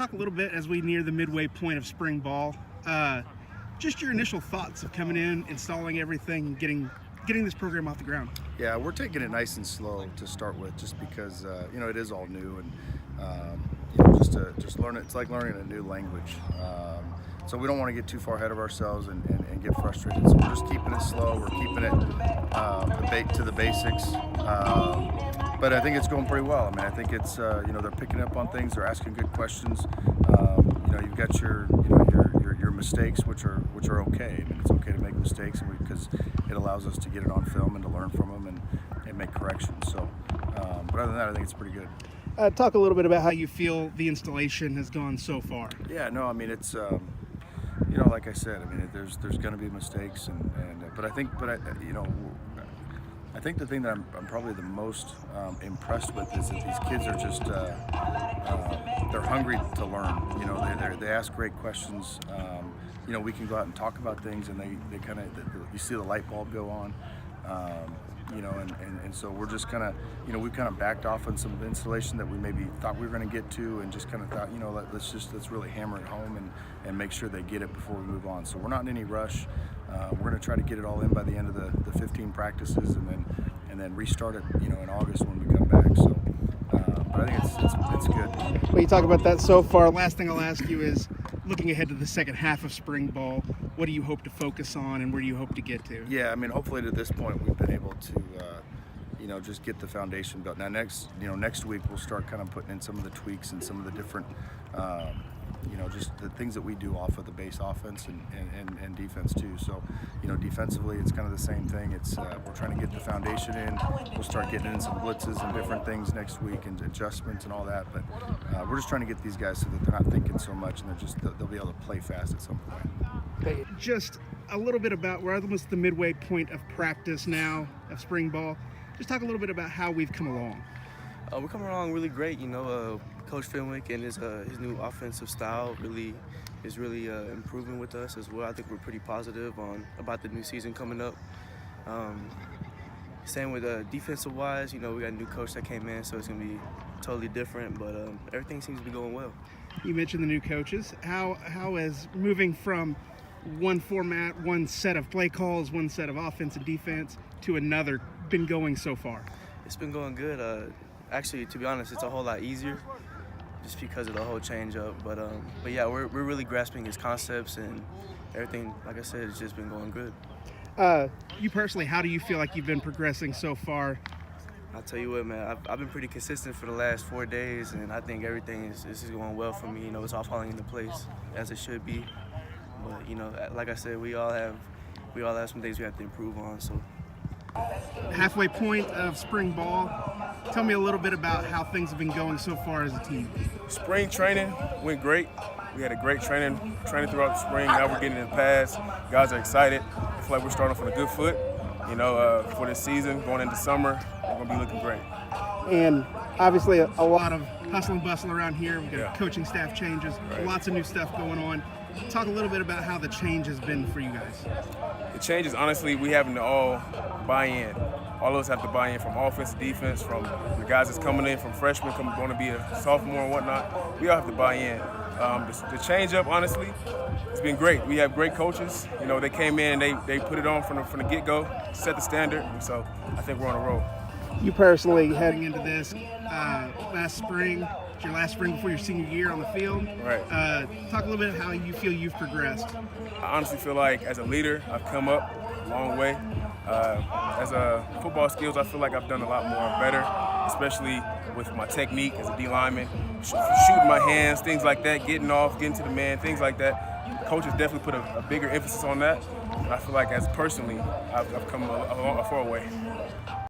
talk a little bit as we near the midway point of spring ball. Just your initial thoughts of coming in, installing everything, and getting this program off the ground. Yeah, we're taking it nice and slow to start with, just because it is all new, and just learn it. It's like learning a new language. So we don't want to get too far ahead of ourselves and get frustrated. So we're just keeping it slow. We're keeping it to the basics. But I think it's going pretty well. I mean, I think it's they're picking up on things. They're asking good questions. You've got your mistakes, which are okay. I mean, it's okay to make mistakes, because it allows us to get it on film and to learn from them and make corrections. So, but other than that, I think it's pretty good. Talk a little bit about how you feel the installation has gone so far. Yeah, no, I mean, it's like I said, I mean, there's going to be mistakes, but I think the thing that I'm probably the most impressed with is that these kids are just they're hungry to learn. They ask great questions. We can go out and talk about things, and they kind of, you see the light bulb go on. And so we're just kind of, we've kind of backed off on some installation that we maybe thought we were going to get to, and just kind of thought, let's really hammer it home and make sure they get it before we move on. So we're not in any rush. We're going to try to get it all in by the end of the 15 practices, and then restart it, in August when we come back. So, but I think it's good. Well, you talk about that so far. Last thing I'll ask you is, looking ahead to the second half of spring ball, what do you hope to focus on, and where do you hope to get to? Yeah, I mean, hopefully to this point we've been able to, just get the foundation built. Now next week we'll start kind of putting in some of the tweaks and some of the different, just the things that we do off of the base offense and defense too. So, defensively it's kind of the same thing. It's we're trying to get the foundation in. We'll start getting in some blitzes and different things next week and adjustments and all that. But we're just trying to get these guys so that they're not thinking so much, and they'll be able to play fast at some point. Just a little bit about, we're almost the midway point of practice now of spring ball. Just talk a little bit about how we've come along. We're coming along really great. Coach Fenwick and his new offensive style is really improving with us as well. I think we're pretty positive about the new season coming up. Same with defensive wise, we got a new coach that came in, so it's gonna be totally different. But everything seems to be going well. You mentioned the new coaches. How is moving from one format, one set of play calls, one set of offense and defense to another been going so far? It's been going good. Actually, to be honest, it's a whole lot easier just because of the whole change up. But yeah, we're really grasping his concepts, and everything, like I said, it's just been going good. You personally, how do you feel like you've been progressing so far? I'll tell you what, man, I've been pretty consistent for the last 4 days, and I think everything is going well for me. It's all falling into place as it should be. But like I said, we all have some things we have to improve on. So, halfway point of spring ball. Tell me a little bit about how things have been going so far as a team. Spring training went great. We had a great training throughout the spring. Now we're getting in the pads. Guys are excited. I feel like we're starting off on a good foot. For this season, going into summer, we're gonna be looking great. And obviously a lot of hustle and bustle around here. We've got coaching staff changes, lots of new stuff going on. Talk a little bit about how the change has been for you guys. The changes, honestly, we having to all buy in. All of us have to buy in, from offense to defense, from the guys that's coming in, from freshmen going to be a sophomore and whatnot. We all have to buy in. The change up, honestly, it's been great. We have great coaches. They came in and they put it on from the get-go, set the standard. So I think we're on a roll. You personally, heading into this last spring, it's your last spring before your senior year on the field. Right. Talk a little bit about how you feel you've progressed. I honestly feel like as a leader, I've come up a long way. As a football skills, I feel like I've done a lot more better, especially with my technique as a D lineman, shooting my hands, things like that, getting off, getting to the man, things like that. Coaches definitely put a bigger emphasis on that. And I feel like as personally, I've come a far way.